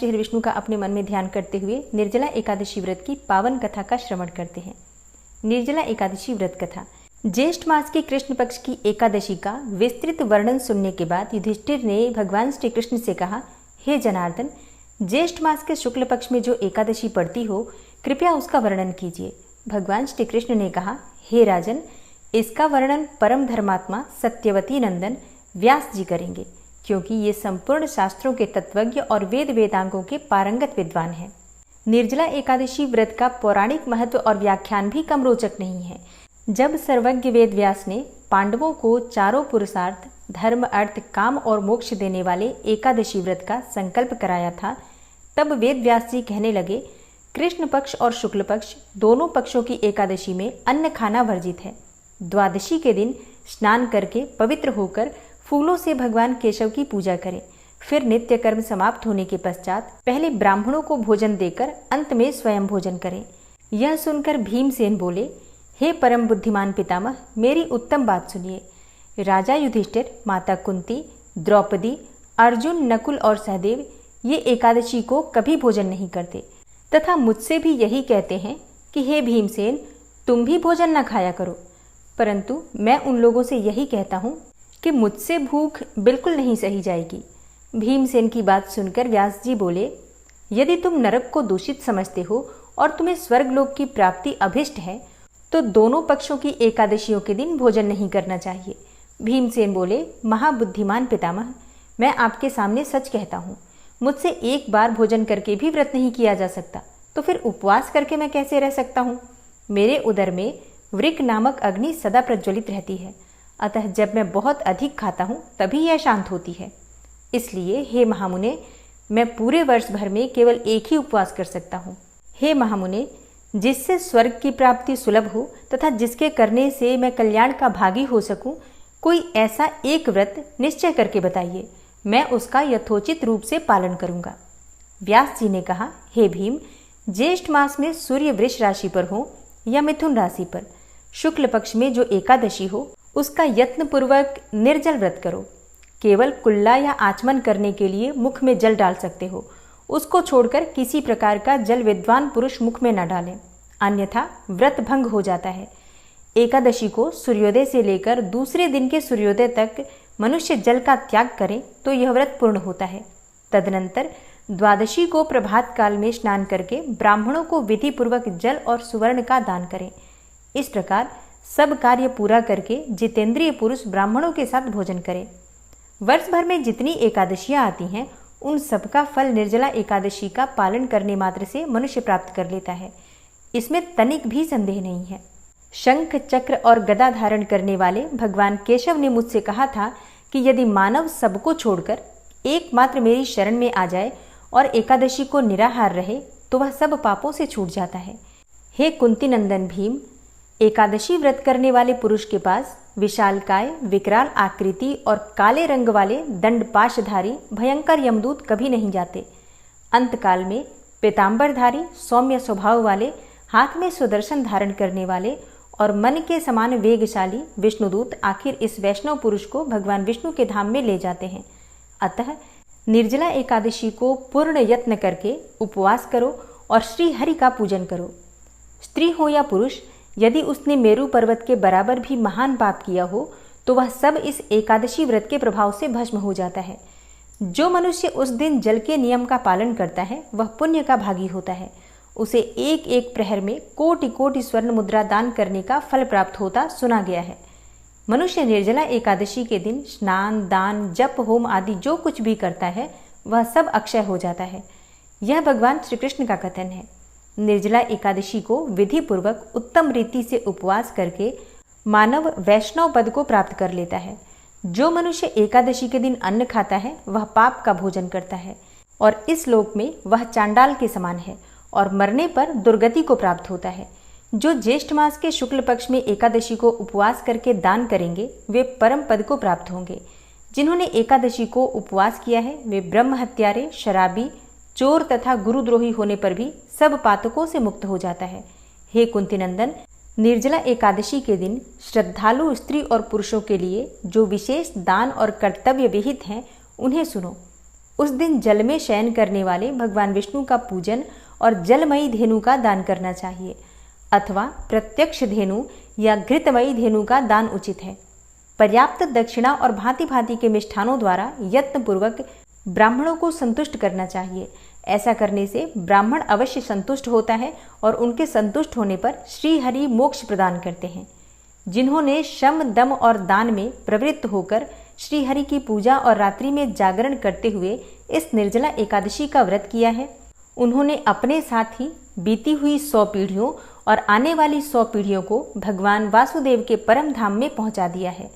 श्री विष्णु का अपने मन में ध्यान करते हुए निर्जला एकादशी व्रत की पावन कथा का श्रवण करते हैं। निर्जला एकादशी व्रत कथा। ज्येष्ठ मास के कृष्ण पक्ष की एकादशी का विस्तृत वर्णन सुनने के बाद युधिष्ठिर ने भगवान श्री कृष्ण से कहा, हे जनार्दन, ज्येष्ठ मास के शुक्ल पक्ष में जो एकादशी पड़ती हो, कृपया उसका वर्णन कीजिए। भगवान श्री कृष्ण ने कहा, हे राजन, इसका वर्णन परम धर्मात्मा सत्यवती नंदन व्यास जी करेंगे, क्योंकि ये संपूर्ण शास्त्रों के तत्वज्ञ और वेद वेदांगों के पारंगत विद्वान हैं। निर्जला एकादशी व्रत का पौराणिक महत्व और व्याख्यान भी कम रोचक नहीं है। जब सर्वज्ञ वेद व्यास ने पांडवों को चारों पुरुषार्थ धर्म, अर्थ, काम और मोक्ष देने वाले एकादशी व्रत का संकल्प कराया था, तब वेद व्यास जी कहने लगे, कृष्ण पक्ष और शुक्ल पक्ष दोनों पक्षों की एकादशी में अन्न खाना वर्जित है। द्वादशी के दिन स्नान करके पवित्र होकर फूलों से भगवान केशव की पूजा करें। फिर नित्य कर्म समाप्त होने के पश्चात पहले ब्राह्मणों को भोजन देकर अंत में स्वयं भोजन करें। यह सुनकर भीमसेन बोले, हे परम बुद्धिमान पितामह, मेरी उत्तम बात सुनिए। राजा युधिष्ठिर, माता कुंती, द्रौपदी, अर्जुन, नकुल और सहदेव ये एकादशी को कभी भोजन नहीं करते तथा मुझसे भी यही कहते हैं कि हे भीमसेन, तुम भी भोजन न खाया करो। परंतु मैं उन लोगों से यही कहता हूँ कि मुझसे भूख बिल्कुल नहीं सही जाएगी। भीमसेन की बात सुनकर व्यास जी बोले, यदि तुम नरक को दूषित समझते हो और तुम्हें स्वर्गलोक की प्राप्ति अभिष्ट है, तो दोनों पक्षों की एकादशियों के दिन भोजन नहीं करना चाहिए। भीमसेन बोले, महाबुद्धिमान पितामह, मैं आपके सामने सच कहता हूँ, मुझसे एक बार भोजन करके भी व्रत नहीं किया जा सकता, तो फिर उपवास करके मैं कैसे रह सकता हूँ? मेरे उदर में वृक नामक अग्नि सदा प्रज्वलित रहती है, अतः जब मैं बहुत अधिक खाता हूँ तभी यह शांत होती है। इसलिए हे महामुने, मैं पूरे वर्ष भर में केवल एक ही उपवास कर सकता हूँ। हे महामुने, जिससे स्वर्ग की प्राप्ति सुलभ हो तथा जिसके करने से मैं कल्याण का भागी हो सकूं, कोई ऐसा एक व्रत निश्चय करके बताइए, मैं उसका यथोचित रूप से पालन करूंगा। व्यास जी ने कहा, हे भीम, ज्येष्ठ मास में सूर्य वृष राशि पर हो या मिथुन राशि पर, शुक्ल पक्ष में जो एकादशी हो, उसका यत्न पूर्वक निर्जल व्रत करो। केवल कुल्ला या आचमन करने के लिए मुख में जल डाल सकते हो, उसको छोड़कर किसी प्रकार का जल विद्वान पुरुष मुख में न डालें, अन्यथा व्रत भंग हो जाता है। एकादशी को सूर्योदय से लेकर दूसरे दिन के सूर्योदय तक मनुष्य जल का त्याग करे तो यह व्रत पूर्ण होता है। तदनंतर द्वादशी को प्रभात काल में स्नान करके ब्राह्मणों को विधि पूर्वक जल और सुवर्ण का दान करें। इस प्रकार सब कार्य पूरा करके जितेंद्रिय पुरुष ब्राह्मणों के साथ भोजन करें। वर्ष भर में जितनी एकादशियां आती हैं, उन सबका फल निर्जला एकादशी का पालन करने मात्र से मनुष्य प्राप्त कर लेता है, इसमें तनिक भी संदेह नहीं है। शंख, चक्र और गदा धारण करने वाले भगवान केशव ने मुझसे कहा था कि यदि मानव सबको छोड़कर एकमात्र मेरी शरण में आ जाए और एकादशी को निराहार रहे, तो वह सब पापों से छूट जाता है। हे कुंती नंदन भीम, एकादशी व्रत करने वाले पुरुष के पास विशालकाय, विकराल आकृति और काले रंग वाले दंडपाशधारी भयंकर यमदूत कभी नहीं जाते। अंतकाल में पीतांबरधारी, सौम्य स्वभाव वाले, हाथ में सुदर्शन धारण करने वाले और मन के समान वेगशाली विष्णुदूत आखिर इस वैष्णव पुरुष को भगवान विष्णु के धाम में ले जाते हैं। अतः निर्जला एकादशी को पूर्ण यत्न करके उपवास करो और श्री हरि का पूजन करो। स्त्री हो या पुरुष, यदि उसने मेरु पर्वत के बराबर भी महान पाप किया हो, तो वह सब इस एकादशी व्रत के प्रभाव से भस्म हो जाता है। जो मनुष्य उस दिन जल के नियम का पालन करता है, वह पुण्य का भागी होता है। उसे एक एक प्रहर में कोटि कोटि स्वर्ण मुद्रा दान करने का फल प्राप्त होता सुना गया है। मनुष्य निर्जला एकादशी के दिन स्नान, दान, जप, होम आदि जो कुछ भी करता है, वह सब अक्षय हो जाता है। यह भगवान श्री कृष्ण का कथन है। निर्जला एकादशी को विधि पूर्वक उत्तम रीति से उपवास करके मानव वैष्णव पद को प्राप्त कर लेता है। जो मनुष्य एकादशी के दिन अन्न खाता है, वह पाप का भोजन करता है और इस लोक में वह चांडाल के समान है और मरने पर दुर्गति को प्राप्त होता है। जो ज्येष्ठ मास के शुक्ल पक्ष में एकादशी को उपवास करके दान करेंगे, वे परम पद को प्राप्त होंगे। जिन्होंने एकादशी को उपवास किया है, वे ब्रह्म हत्यारे, शराबी, चोर तथा गुरुद्रोही होने पर भी सब पातकों से मुक्त हो जाता है। हे कुंतीनंदन, निर्जला एकादशी के दिन श्रद्धालु स्त्री और पुरुषों के लिए जो विशेष दान और कर्तव्य विहित हैं, उन्हें सुनो। उस दिन जल में शयन करने वाले भगवान विष्णु का पूजन और जलमयी धेनु का दान करना चाहिए, अथवा प्रत्यक्ष धेनु या घृतमयी धेनु का दान उचित है। पर्याप्त दक्षिणा और भांति भांति के मिष्ठानों द्वारा यत्नपूर्वक ब्राह्मणों को संतुष्ट करना चाहिए। ऐसा करने से ब्राह्मण अवश्य संतुष्ट होता है और उनके संतुष्ट होने पर श्री हरि मोक्ष प्रदान करते हैं। जिन्होंने शम, दम और दान में प्रवृत्त होकर श्री हरि की पूजा और रात्रि में जागरण करते हुए इस निर्जला एकादशी का व्रत किया है, उन्होंने अपने साथ ही बीती हुई 100 पीढ़ियों और आने वाली 100 पीढ़ियों को भगवान वासुदेव के परम धाम में पहुंचा दिया है।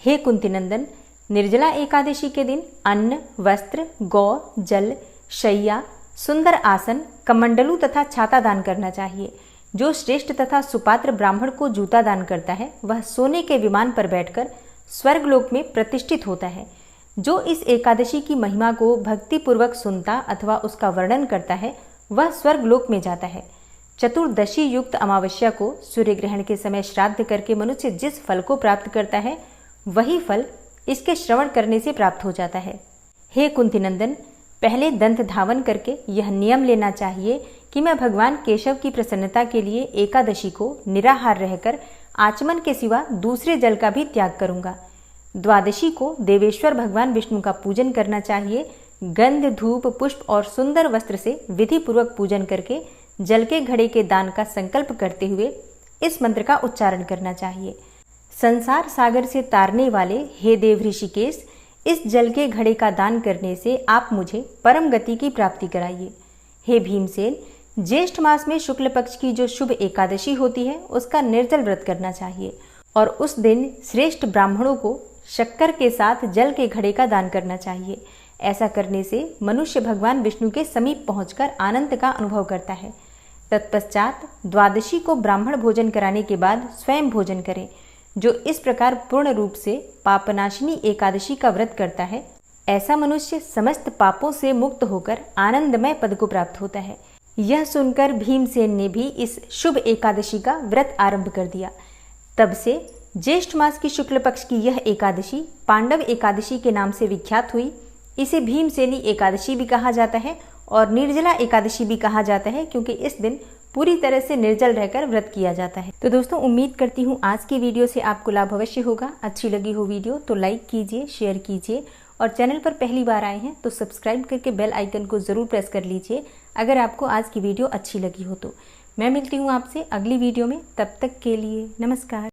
हे कुंती नंदन, निर्जला एकादशी के दिन अन्न, वस्त्र, गौ, जल, शैया, सुंदर आसन, कमंडलू तथा छाता दान करना चाहिए। जो श्रेष्ठ तथा सुपात्र ब्राह्मण को जूता दान करता है वह सोने के विमान पर बैठकर स्वर्गलोक में प्रतिष्ठित होता है। जो इस एकादशी की महिमा को भक्तिपूर्वक सुनता अथवा उसका वर्णन करता है वह स्वर्गलोक में जाता है। चतुर्दशी युक्त अमावस्या को सूर्य ग्रहण के समय श्राद्ध करके मनुष्य जिस फल को प्राप्त करता है वही फल इसके श्रवण करने से प्राप्त हो जाता है। हे कुंती नंदन, पहले दंत धावन करके यह नियम लेना चाहिए कि मैं भगवान केशव की प्रसन्नता के लिए एकादशी को निराहार रहकर आचमन के सिवा दूसरे जल का भी त्याग करूंगा। द्वादशी को देवेश्वर भगवान विष्णु का पूजन करना चाहिए। गंध, धूप, पुष्प और सुंदर वस्त्र से विधि पूर्वक पूजन करके जल के घड़े के दान का संकल्प करते हुए इस मंत्र का उच्चारण करना चाहिए। संसार सागर से तारने वाले हे देव ऋषिकेश, इस जल के घड़े का दान करने से आप मुझे परम गति की प्राप्ति कराइए। हे भीमसेन, ज्येष्ठ मास में शुक्ल पक्ष की जो शुभ एकादशी होती है उसका निर्जल व्रत करना चाहिए और उस दिन श्रेष्ठ ब्राह्मणों को शक्कर के साथ जल के घड़े का दान करना चाहिए। ऐसा करने से मनुष्य भगवान विष्णु के समीप पहुंचकर आनंद का अनुभव करता है। तत्पश्चात द्वादशी को ब्राह्मण भोजन कराने के बाद स्वयं भोजन करें। जो इस प्रकार पूर्ण रूप से पापनाशिनी एकादशी का व्रत करता है ऐसा मनुष्य समस्त पापों से मुक्त होकर आनंदमय पद को प्राप्त होता है। यह सुनकर भीमसेन ने भी इस शुभ एकादशी का व्रत आरंभ कर दिया। तब से ज्येष्ठ मास की शुक्ल पक्ष की यह एकादशी पांडव एकादशी के नाम से विख्यात हुई। इसे भीमसेनी एकादशी भी कहा जाता है और निर्जला एकादशी भी कहा जाता है, क्योंकि इस दिन पूरी तरह से निर्जल रहकर व्रत किया जाता है। तो दोस्तों, उम्मीद करती हूँ आज की वीडियो से आपको लाभ अवश्य होगा। अच्छी लगी हो वीडियो तो लाइक कीजिए, शेयर कीजिए और चैनल पर पहली बार आए हैं तो सब्सक्राइब करके बेल आइकन को ज़रूर प्रेस कर लीजिए अगर आपको आज की वीडियो अच्छी लगी हो तो। मैं मिलती हूँ आपसे अगली वीडियो में, तब तक के लिए नमस्कार।